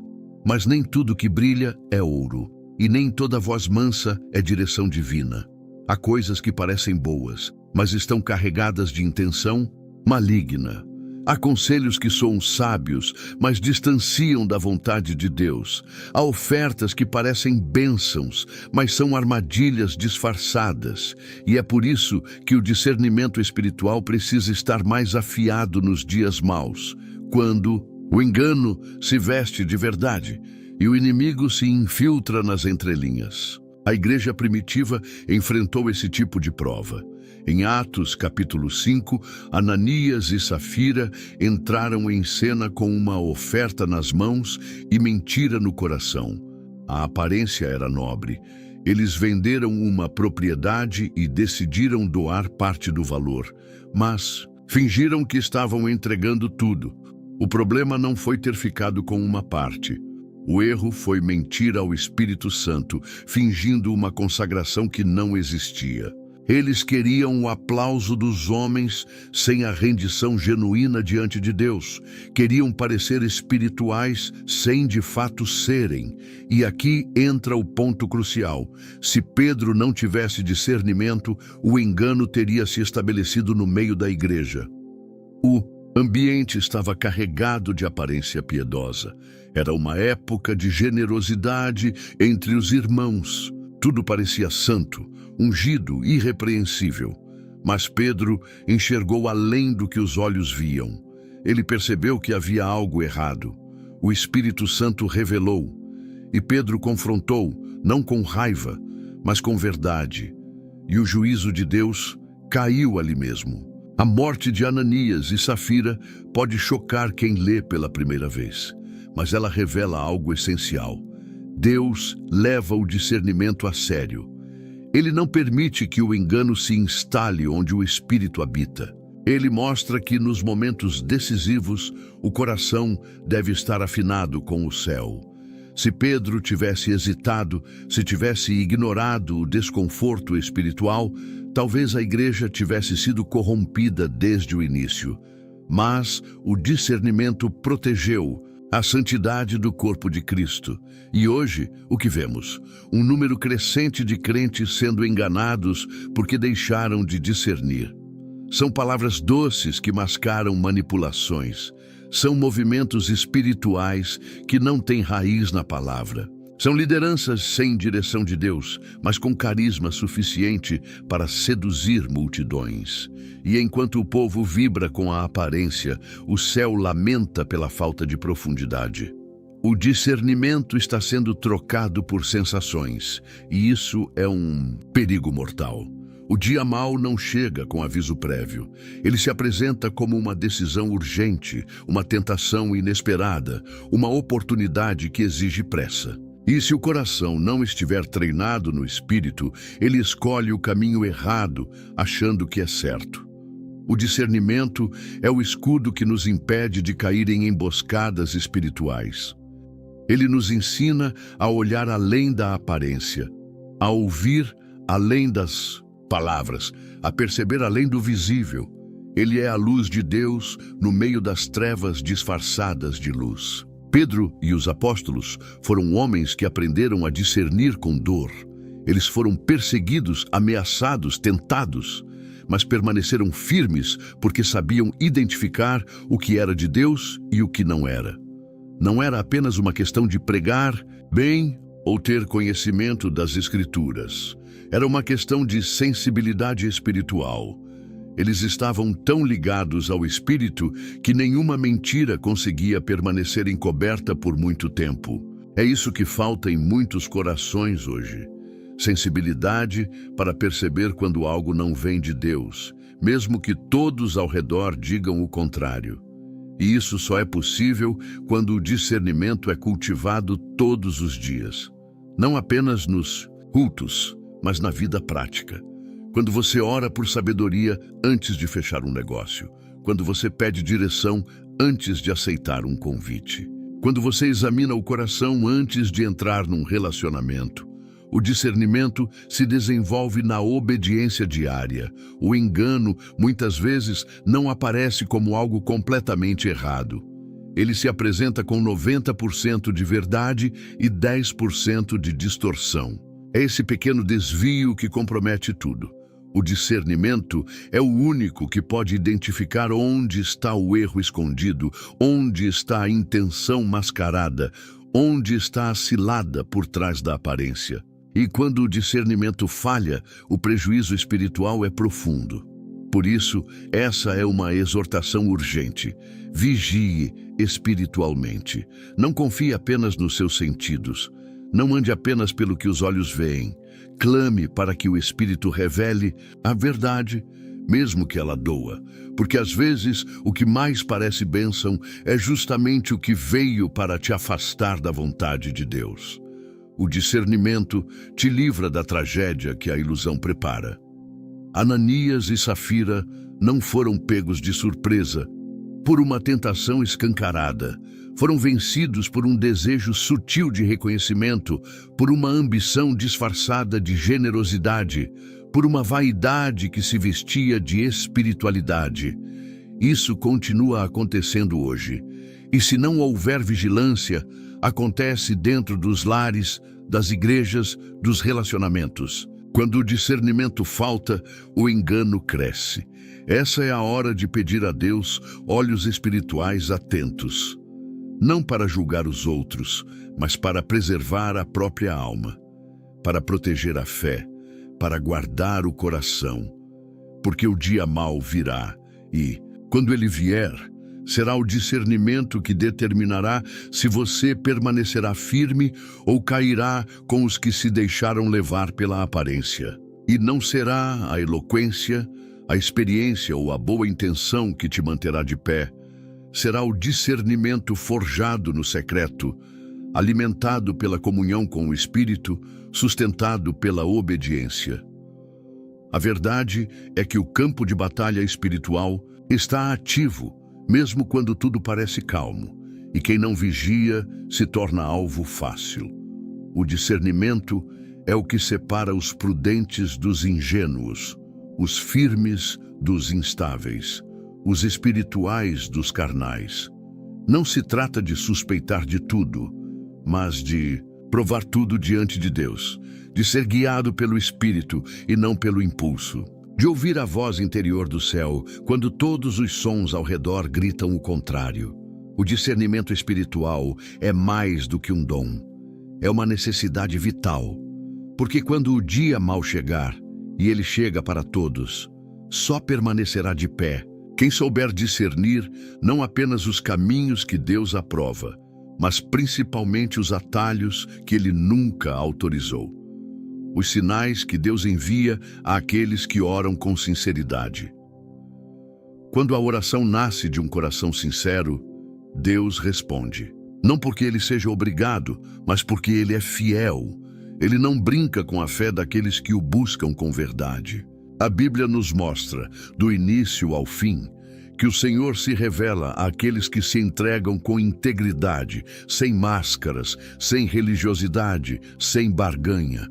Mas nem tudo que brilha é ouro, e nem toda voz mansa é direção divina. Há coisas que parecem boas, mas estão carregadas de intenção maligna. Há conselhos que soam sábios, mas distanciam da vontade de Deus. Há ofertas que parecem bênçãos, mas são armadilhas disfarçadas. E é por isso que o discernimento espiritual precisa estar mais afiado nos dias maus, quando o engano se veste de verdade e o inimigo se infiltra nas entrelinhas. A igreja primitiva enfrentou esse tipo de prova. Em Atos, capítulo 5, Ananias e Safira entraram em cena com uma oferta nas mãos e mentira no coração. A aparência era nobre. Eles venderam uma propriedade e decidiram doar parte do valor, mas fingiram que estavam entregando tudo. O problema não foi ter ficado com uma parte. O erro foi mentir ao Espírito Santo, fingindo uma consagração que não existia. Eles queriam o aplauso dos homens sem a rendição genuína diante de Deus. Queriam parecer espirituais sem de fato serem. E aqui entra o ponto crucial. Se Pedro não tivesse discernimento, o engano teria se estabelecido no meio da igreja. O ambiente estava carregado de aparência piedosa. Era uma época de generosidade entre os irmãos. Tudo parecia santo, ungido, irrepreensível. Mas Pedro enxergou além do que os olhos viam. Ele percebeu que havia algo errado. O Espírito Santo revelou. E Pedro confrontou, não com raiva, mas com verdade. E o juízo de Deus caiu ali mesmo. A morte de Ananias e Safira pode chocar quem lê pela primeira vez, mas ela revela algo essencial. Deus leva o discernimento a sério. Ele não permite que o engano se instale onde o Espírito habita. Ele mostra que nos momentos decisivos, o coração deve estar afinado com o céu. Se Pedro tivesse hesitado, se tivesse ignorado o desconforto espiritual, talvez a igreja tivesse sido corrompida desde o início. Mas o discernimento protegeu a santidade do corpo de Cristo. E hoje, o que vemos? Um número crescente de crentes sendo enganados porque deixaram de discernir. São palavras doces que mascaram manipulações. São movimentos espirituais que não têm raiz na palavra. São lideranças sem direção de Deus, mas com carisma suficiente para seduzir multidões. E enquanto o povo vibra com a aparência, o céu lamenta pela falta de profundidade. O discernimento está sendo trocado por sensações, e isso é um perigo mortal. O dia mau não chega com aviso prévio. Ele se apresenta como uma decisão urgente, uma tentação inesperada, uma oportunidade que exige pressa. E se o coração não estiver treinado no espírito, ele escolhe o caminho errado, achando que é certo. O discernimento é o escudo que nos impede de cair em emboscadas espirituais. Ele nos ensina a olhar além da aparência, a ouvir além das palavras, a perceber além do visível. Ele é a luz de Deus no meio das trevas disfarçadas de luz. Pedro e os apóstolos foram homens que aprenderam a discernir com dor. Eles foram perseguidos, ameaçados, tentados, mas permaneceram firmes porque sabiam identificar o que era de Deus e o que não era. Não era apenas uma questão de pregar bem ou ter conhecimento das Escrituras. Era uma questão de sensibilidade espiritual. Eles estavam tão ligados ao Espírito que nenhuma mentira conseguia permanecer encoberta por muito tempo. É isso que falta em muitos corações hoje. Sensibilidade para perceber quando algo não vem de Deus, mesmo que todos ao redor digam o contrário. E isso só é possível quando o discernimento é cultivado todos os dias. Não apenas nos cultos, mas na vida prática. Quando você ora por sabedoria antes de fechar um negócio. Quando você pede direção antes de aceitar um convite. Quando você examina o coração antes de entrar num relacionamento. O discernimento se desenvolve na obediência diária. O engano, muitas vezes, não aparece como algo completamente errado. Ele se apresenta com 90% de verdade e 10% de distorção. É esse pequeno desvio que compromete tudo. O discernimento é o único que pode identificar onde está o erro escondido, onde está a intenção mascarada, onde está a cilada por trás da aparência. E quando o discernimento falha, o prejuízo espiritual é profundo. Por isso, essa é uma exortação urgente. Vigie espiritualmente. Não confie apenas nos seus sentidos. Não ande apenas pelo que os olhos veem. Clame para que o Espírito revele a verdade, mesmo que ela doa. Porque às vezes o que mais parece bênção é justamente o que veio para te afastar da vontade de Deus. O discernimento te livra da tragédia que a ilusão prepara. Ananias e Safira não foram pegos de surpresa por uma tentação escancarada. Foram vencidos por um desejo sutil de reconhecimento, por uma ambição disfarçada de generosidade, por uma vaidade que se vestia de espiritualidade. Isso continua acontecendo hoje. E se não houver vigilância, acontece dentro dos lares, das igrejas, dos relacionamentos. Quando o discernimento falta, o engano cresce. Essa é a hora de pedir a Deus olhos espirituais atentos. Não para julgar os outros, mas para preservar a própria alma, para proteger a fé, para guardar o coração. Porque o dia mau virá e, quando ele vier, será o discernimento que determinará se você permanecerá firme ou cairá com os que se deixaram levar pela aparência. E não será a eloquência, a experiência ou a boa intenção que te manterá de pé. Será o discernimento forjado no secreto, alimentado pela comunhão com o Espírito, sustentado pela obediência. A verdade é que o campo de batalha espiritual está ativo, mesmo quando tudo parece calmo, e quem não vigia se torna alvo fácil. O discernimento é o que separa os prudentes dos ingênuos, os firmes dos instáveis, os espirituais dos carnais. Não se trata de suspeitar de tudo, mas de provar tudo diante de Deus, de ser guiado pelo Espírito e não pelo impulso, de ouvir a voz interior do céu quando todos os sons ao redor gritam o contrário. O discernimento espiritual é mais do que um dom, é uma necessidade vital, porque quando o dia mal chegar, e ele chega para todos, só permanecerá de pé quem souber discernir não apenas os caminhos que Deus aprova, mas principalmente os atalhos que Ele nunca autorizou. Os sinais que Deus envia àqueles que oram com sinceridade. Quando a oração nasce de um coração sincero, Deus responde. Não porque Ele seja obrigado, mas porque Ele é fiel. Ele não brinca com a fé daqueles que o buscam com verdade. A Bíblia nos mostra, do início ao fim, que o Senhor se revela àqueles que se entregam com integridade, sem máscaras, sem religiosidade, sem barganha.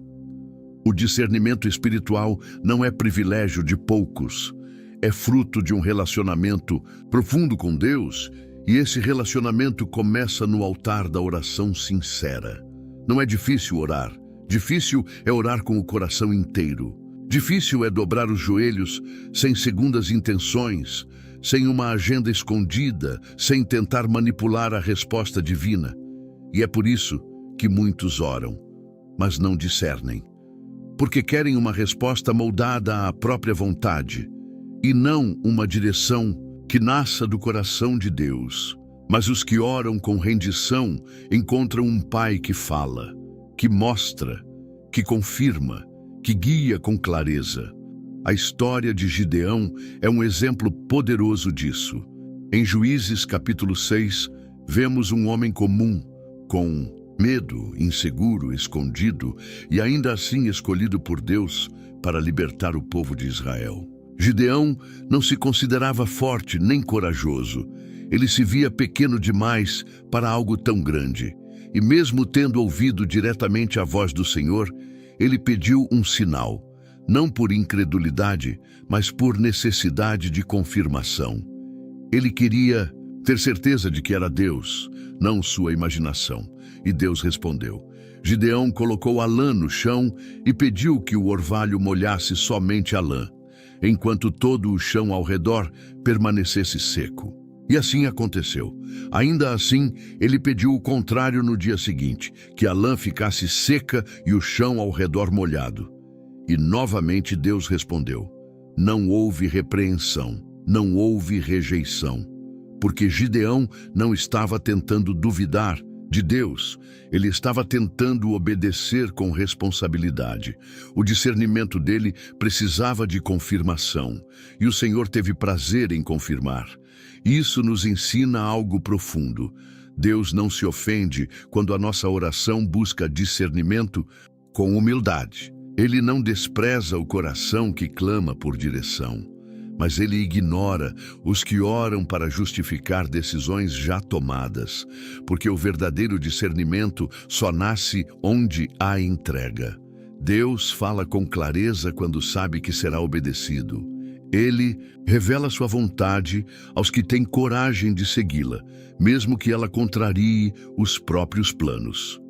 O discernimento espiritual não é privilégio de poucos, é fruto de um relacionamento profundo com Deus, e esse relacionamento começa no altar da oração sincera. Não é difícil orar, difícil é orar com o coração inteiro. Difícil é dobrar os joelhos sem segundas intenções, sem uma agenda escondida, sem tentar manipular a resposta divina. E é por isso que muitos oram, mas não discernem. Porque querem uma resposta moldada à própria vontade, e não uma direção que nasça do coração de Deus. Mas os que oram com rendição encontram um Pai que fala, que mostra, que confirma, que guia com clareza. A história de Gideão é um exemplo poderoso disso. Em Juízes capítulo 6, vemos um homem comum, com medo, inseguro, escondido e ainda assim escolhido por Deus para libertar o povo de Israel. Gideão não se considerava forte nem corajoso. Ele se via pequeno demais para algo tão grande. E mesmo tendo ouvido diretamente a voz do Senhor, ele pediu um sinal, não por incredulidade, mas por necessidade de confirmação. Ele queria ter certeza de que era Deus, não sua imaginação. E Deus respondeu. Gideão colocou a lã no chão e pediu que o orvalho molhasse somente a lã, enquanto todo o chão ao redor permanecesse seco. E assim aconteceu. Ainda assim, ele pediu o contrário no dia seguinte, que a lã ficasse seca e o chão ao redor molhado. E novamente Deus respondeu. Não houve repreensão, não houve rejeição, porque Gideão não estava tentando duvidar de Deus, ele estava tentando obedecer com responsabilidade. O discernimento dele precisava de confirmação, e o Senhor teve prazer em confirmar. Isso nos ensina algo profundo. Deus não se ofende quando a nossa oração busca discernimento com humildade. Ele não despreza o coração que clama por direção, mas ele ignora os que oram para justificar decisões já tomadas, porque o verdadeiro discernimento só nasce onde há entrega. Deus fala com clareza quando sabe que será obedecido. Ele revela sua vontade aos que têm coragem de segui-la, mesmo que ela contrarie os próprios planos.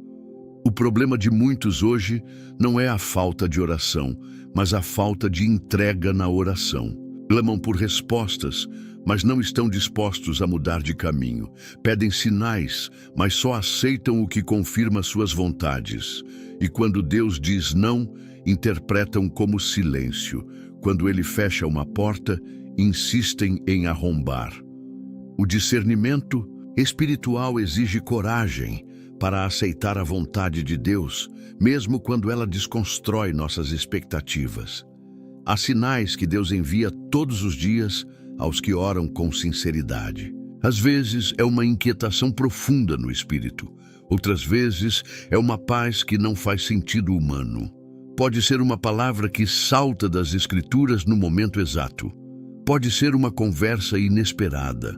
O problema de muitos hoje não é a falta de oração, mas a falta de entrega na oração. Clamam por respostas, mas não estão dispostos a mudar de caminho. Pedem sinais, mas só aceitam o que confirma suas vontades. E quando Deus diz não, interpretam como silêncio. Quando ele fecha uma porta, insistem em arrombar. O discernimento espiritual exige coragem para aceitar a vontade de Deus, mesmo quando ela desconstrói nossas expectativas. Há sinais que Deus envia todos os dias aos que oram com sinceridade. Às vezes é uma inquietação profunda no espírito, Outras vezes, é uma paz que não faz sentido humano. Pode ser uma palavra que salta das Escrituras no momento exato. Pode ser uma conversa inesperada,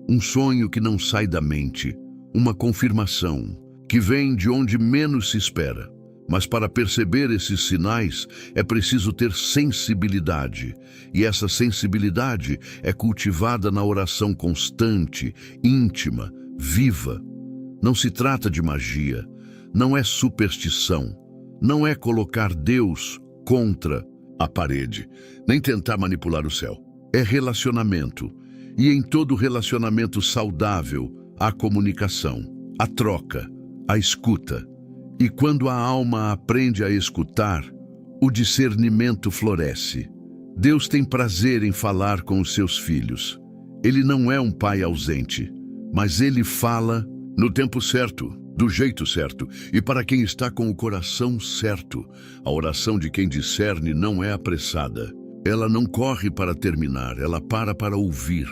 um sonho que não sai da mente, uma confirmação que vem de onde menos se espera. Mas para perceber esses sinais, é preciso ter sensibilidade. E essa sensibilidade é cultivada na oração constante, íntima, viva. Não se trata de magia, não é superstição, não é colocar Deus contra a parede, nem tentar manipular o céu. É relacionamento. E em todo relacionamento saudável, há comunicação, a troca, a escuta. E quando a alma aprende a escutar, o discernimento floresce. Deus tem prazer em falar com os seus filhos. Ele não é um pai ausente, mas ele fala no tempo certo, do jeito certo e para quem está com o coração certo. A oração de quem discerne não é apressada. Ela não corre para terminar, ela para ouvir.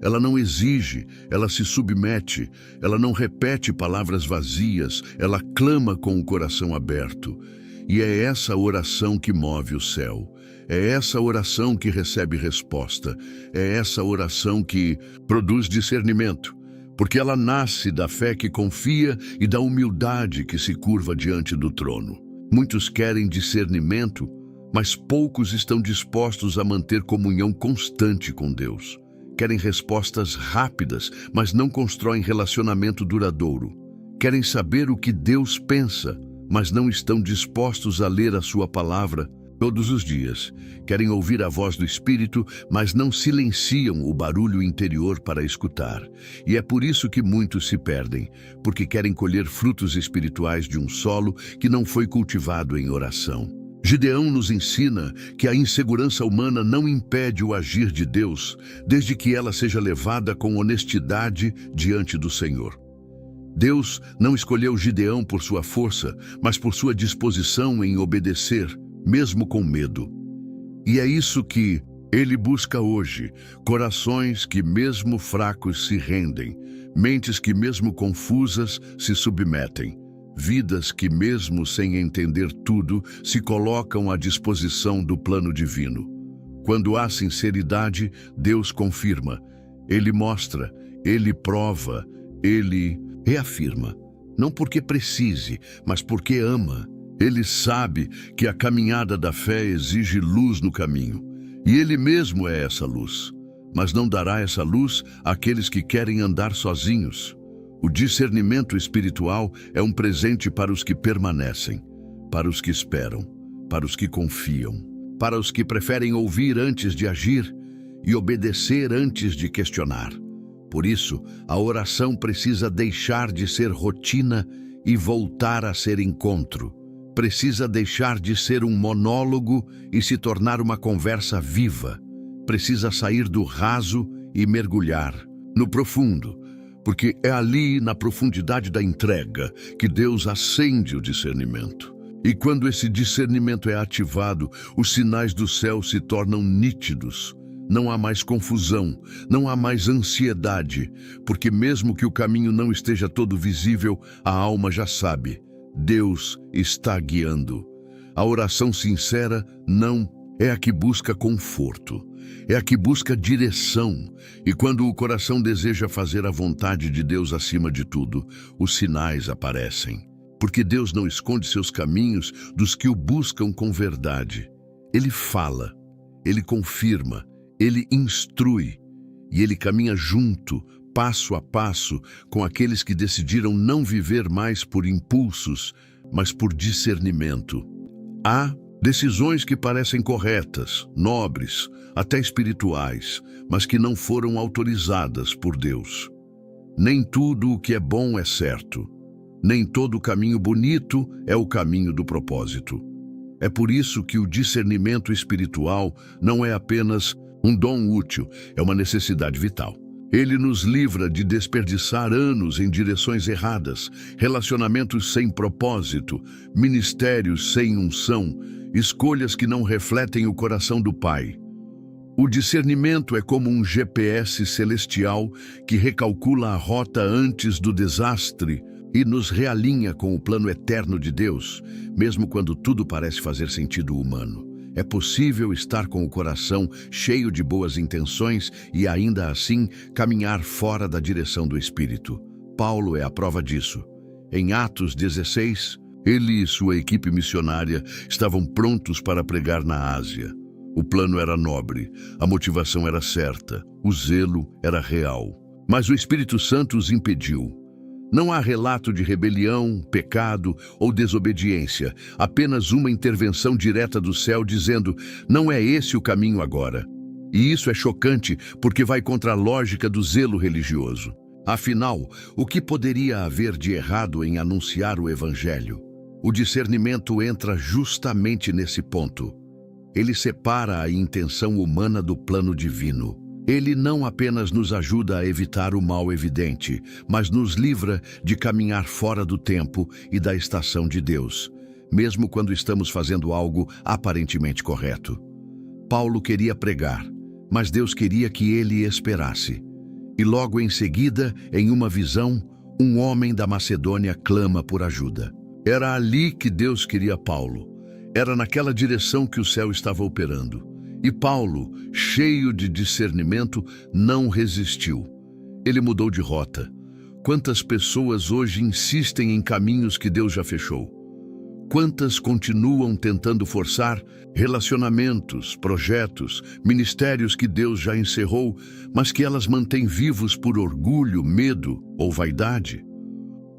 Ela não exige, ela se submete, ela não repete palavras vazias, ela clama com o coração aberto. E é essa oração que move o céu. É essa oração que recebe resposta. É essa oração que produz discernimento. Porque ela nasce da fé que confia e da humildade que se curva diante do trono. Muitos querem discernimento, mas poucos estão dispostos a manter comunhão constante com Deus. Querem respostas rápidas, mas não constroem relacionamento duradouro. Querem saber o que Deus pensa, mas não estão dispostos a ler a sua palavra todos os dias. Querem ouvir a voz do Espírito, mas não silenciam o barulho interior para escutar. E é por isso que muitos se perdem, porque querem colher frutos espirituais de um solo que não foi cultivado em oração. Gideão nos ensina que a insegurança humana não impede o agir de Deus, desde que ela seja levada com honestidade diante do Senhor. Deus não escolheu Gideão por sua força, mas por sua disposição em obedecer, mesmo com medo. E é isso que Ele busca hoje: corações que mesmo fracos se rendem, mentes que mesmo confusas se submetem. Vidas que, mesmo sem entender tudo, se colocam à disposição do plano divino. Quando há sinceridade, Deus confirma. Ele mostra, Ele prova, Ele reafirma. Não porque precise, mas porque ama. Ele sabe que a caminhada da fé exige luz no caminho. E Ele mesmo é essa luz. Mas não dará essa luz àqueles que querem andar sozinhos. O discernimento espiritual é um presente para os que permanecem, para os que esperam, para os que confiam, para os que preferem ouvir antes de agir e obedecer antes de questionar. Por isso, a oração precisa deixar de ser rotina e voltar a ser encontro. Precisa deixar de ser um monólogo e se tornar uma conversa viva. Precisa sair do raso e mergulhar no profundo. Porque é ali, na profundidade da entrega, que Deus acende o discernimento. E quando esse discernimento é ativado, os sinais do céu se tornam nítidos. Não há mais confusão, não há mais ansiedade, porque mesmo que o caminho não esteja todo visível, a alma já sabe: Deus está guiando. A oração sincera não é a que busca conforto. É a que busca direção, e quando o coração deseja fazer a vontade de Deus acima de tudo, os sinais aparecem. Porque Deus não esconde seus caminhos dos que o buscam com verdade. Ele fala, Ele confirma, Ele instrui, e Ele caminha junto, passo a passo, com aqueles que decidiram não viver mais por impulsos, mas por discernimento. Há decisões que parecem corretas, nobres, até espirituais, mas que não foram autorizadas por Deus. Nem tudo o que é bom é certo. Nem todo o caminho bonito é o caminho do propósito. É por isso que o discernimento espiritual não é apenas um dom útil, é uma necessidade vital. Ele nos livra de desperdiçar anos em direções erradas, relacionamentos sem propósito, ministérios sem unção, escolhas que não refletem o coração do Pai. O discernimento é como um GPS celestial que recalcula a rota antes do desastre e nos realinha com o plano eterno de Deus, mesmo quando tudo parece fazer sentido humano. É possível estar com o coração cheio de boas intenções e ainda assim caminhar fora da direção do Espírito. Paulo é a prova disso. Em Atos 16, ele e sua equipe missionária estavam prontos para pregar na Ásia. O plano era nobre, a motivação era certa, o zelo era real. Mas o Espírito Santo os impediu. Não há relato de rebelião, pecado ou desobediência, apenas uma intervenção direta do céu dizendo: não é esse o caminho agora. E isso é chocante porque vai contra a lógica do zelo religioso. Afinal, o que poderia haver de errado em anunciar o Evangelho? O discernimento entra justamente nesse ponto. Ele separa a intenção humana do plano divino. Ele não apenas nos ajuda a evitar o mal evidente, mas nos livra de caminhar fora do tempo e da estação de Deus, mesmo quando estamos fazendo algo aparentemente correto. Paulo queria pregar, mas Deus queria que ele esperasse. E logo em seguida, em uma visão, um homem da Macedônia clama por ajuda. Era ali que Deus queria Paulo. Era naquela direção que o céu estava operando. E Paulo, cheio de discernimento, não resistiu. Ele mudou de rota. Quantas pessoas hoje insistem em caminhos que Deus já fechou? Quantas continuam tentando forçar relacionamentos, projetos, ministérios que Deus já encerrou, mas que elas mantêm vivos por orgulho, medo ou vaidade?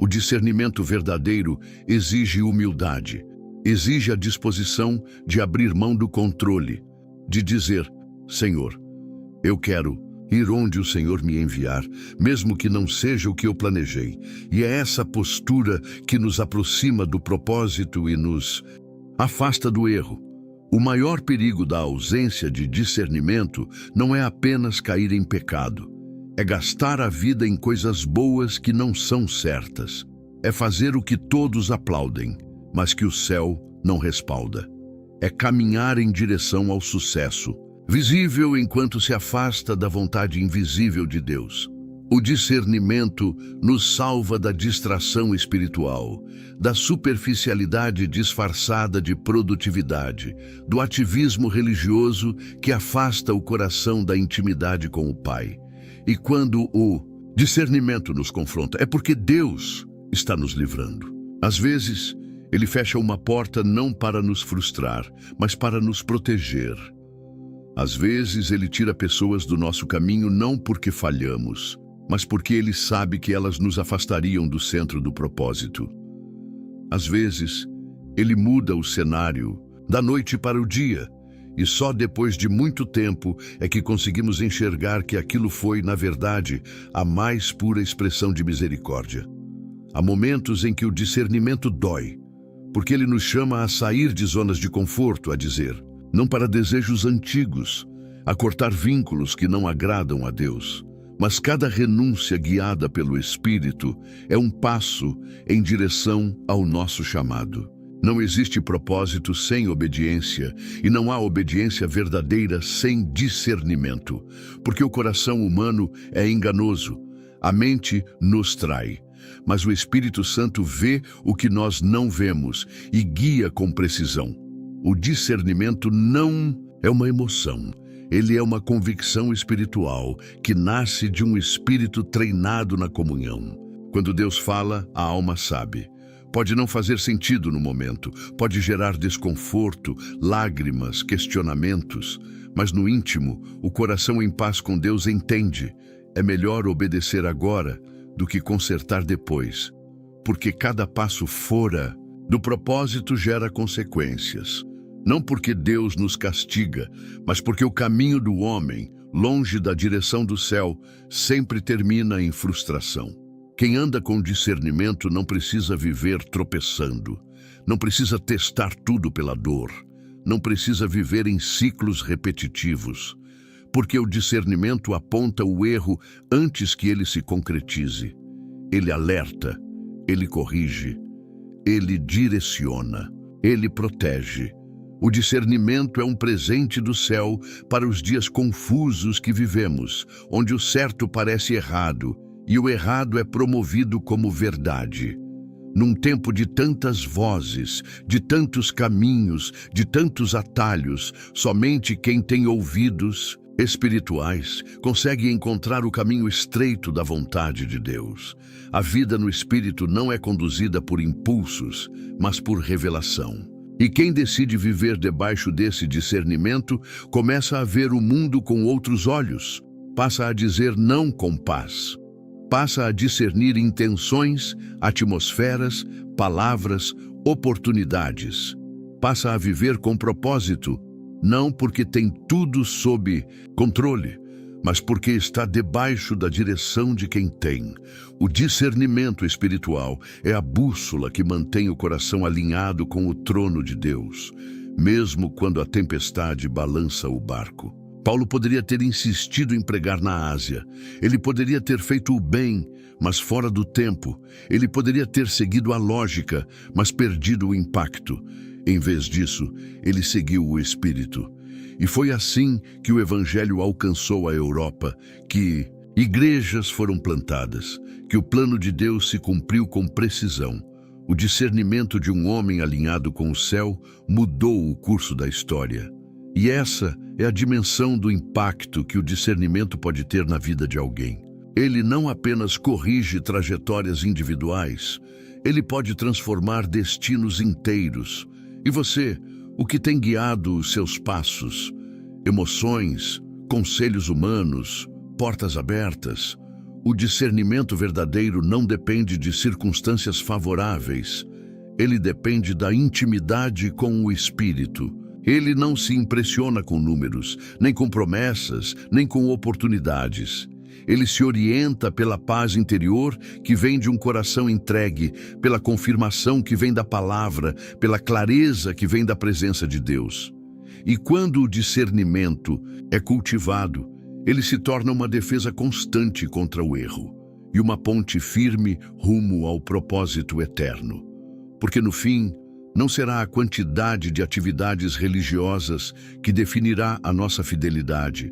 O discernimento verdadeiro exige humildade, exige a disposição de abrir mão do controle, de dizer: Senhor, eu quero ir onde o Senhor me enviar, mesmo que não seja o que eu planejei. E é essa postura que nos aproxima do propósito e nos afasta do erro. O maior perigo da ausência de discernimento não é apenas cair em pecado. É gastar a vida em coisas boas que não são certas. É fazer o que todos aplaudem, mas que o céu não respalda. É caminhar em direção ao sucesso, visível enquanto se afasta da vontade invisível de Deus. O discernimento nos salva da distração espiritual, da superficialidade disfarçada de produtividade, do ativismo religioso que afasta o coração da intimidade com o Pai. E quando o discernimento nos confronta, é porque Deus está nos livrando. Às vezes, Ele fecha uma porta não para nos frustrar, mas para nos proteger. Às vezes, Ele tira pessoas do nosso caminho não porque falhamos, mas porque Ele sabe que elas nos afastariam do centro do propósito. Às vezes, Ele muda o cenário da noite para o dia, e só depois de muito tempo é que conseguimos enxergar que aquilo foi, na verdade, a mais pura expressão de misericórdia. Há momentos em que o discernimento dói, porque ele nos chama a sair de zonas de conforto, a dizer, não para desejos antigos, a cortar vínculos que não agradam a Deus, mas cada renúncia guiada pelo Espírito é um passo em direção ao nosso chamado. Não existe propósito sem obediência, e não há obediência verdadeira sem discernimento, porque o coração humano é enganoso, a mente nos trai, mas o Espírito Santo vê o que nós não vemos e guia com precisão. O discernimento não é uma emoção, ele é uma convicção espiritual que nasce de um espírito treinado na comunhão. Quando Deus fala, a alma sabe. Pode não fazer sentido no momento, pode gerar desconforto, lágrimas, questionamentos, mas no íntimo, o coração em paz com Deus entende. É melhor obedecer agora do que consertar depois, porque cada passo fora do propósito gera consequências. Não porque Deus nos castiga, mas porque o caminho do homem, longe da direção do céu, sempre termina em frustração. Quem anda com discernimento não precisa viver tropeçando, não precisa testar tudo pela dor, não precisa viver em ciclos repetitivos, porque o discernimento aponta o erro antes que ele se concretize. Ele alerta, ele corrige, ele direciona, ele protege. O discernimento é um presente do céu para os dias confusos que vivemos, onde o certo parece errado e o errado é promovido como verdade. Num tempo de tantas vozes, de tantos caminhos, de tantos atalhos, somente quem tem ouvidos espirituais consegue encontrar o caminho estreito da vontade de Deus. A vida no Espírito não é conduzida por impulsos, mas por revelação. E quem decide viver debaixo desse discernimento começa a ver o mundo com outros olhos, passa a dizer não com paz, passa a discernir intenções, atmosferas, palavras, oportunidades, passa a viver com propósito, não porque tem tudo sob controle, mas porque está debaixo da direção de quem tem. O discernimento espiritual é a bússola que mantém o coração alinhado com o trono de Deus, mesmo quando a tempestade balança o barco. Paulo poderia ter insistido em pregar na Ásia. Ele poderia ter feito o bem, mas fora do tempo. Ele poderia ter seguido a lógica, mas perdido o impacto. Em vez disso, ele seguiu o Espírito. E foi assim que o Evangelho alcançou a Europa, que igrejas foram plantadas, que o plano de Deus se cumpriu com precisão. O discernimento de um homem alinhado com o céu mudou o curso da história. E essa é a dimensão do impacto que o discernimento pode ter na vida de alguém. Ele não apenas corrige trajetórias individuais, ele pode transformar destinos inteiros. E você, o que tem guiado os seus passos? Emoções, conselhos humanos, portas abertas. O discernimento verdadeiro não depende de circunstâncias favoráveis. Ele depende da intimidade com o Espírito. Ele não se impressiona com números, nem com promessas, nem com oportunidades. Ele se orienta pela paz interior que vem de um coração entregue, pela confirmação que vem da palavra, pela clareza que vem da presença de Deus. E quando o discernimento é cultivado, ele se torna uma defesa constante contra o erro e uma ponte firme rumo ao propósito eterno. Porque no fim, não será a quantidade de atividades religiosas que definirá a nossa fidelidade,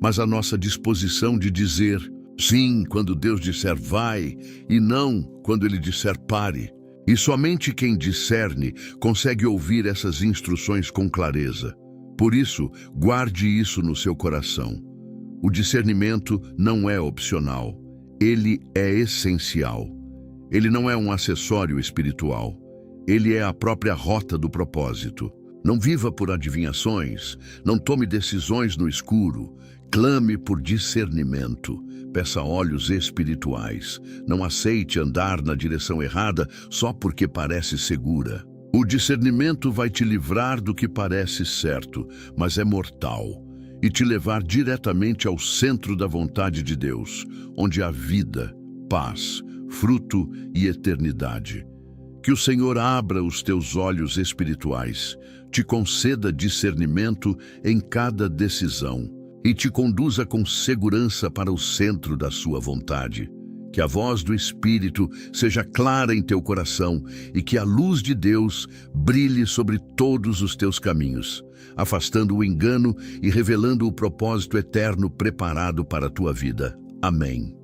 mas a nossa disposição de dizer sim quando Deus disser vai e não quando Ele disser pare. E somente quem discerne consegue ouvir essas instruções com clareza. Por isso, guarde isso no seu coração. O discernimento não é opcional, ele é essencial. Ele não é um acessório espiritual, ele é a própria rota do propósito. Não viva por adivinhações, não tome decisões no escuro, clame por discernimento, peça olhos espirituais, não aceite andar na direção errada só porque parece segura. O discernimento vai te livrar do que parece certo, mas é mortal, e te levar diretamente ao centro da vontade de Deus, onde há vida, paz, fruto e eternidade. Que o Senhor abra os teus olhos espirituais, te conceda discernimento em cada decisão e te conduza com segurança para o centro da sua vontade. Que a voz do Espírito seja clara em teu coração e que a luz de Deus brilhe sobre todos os teus caminhos, afastando o engano e revelando o propósito eterno preparado para a tua vida. Amém.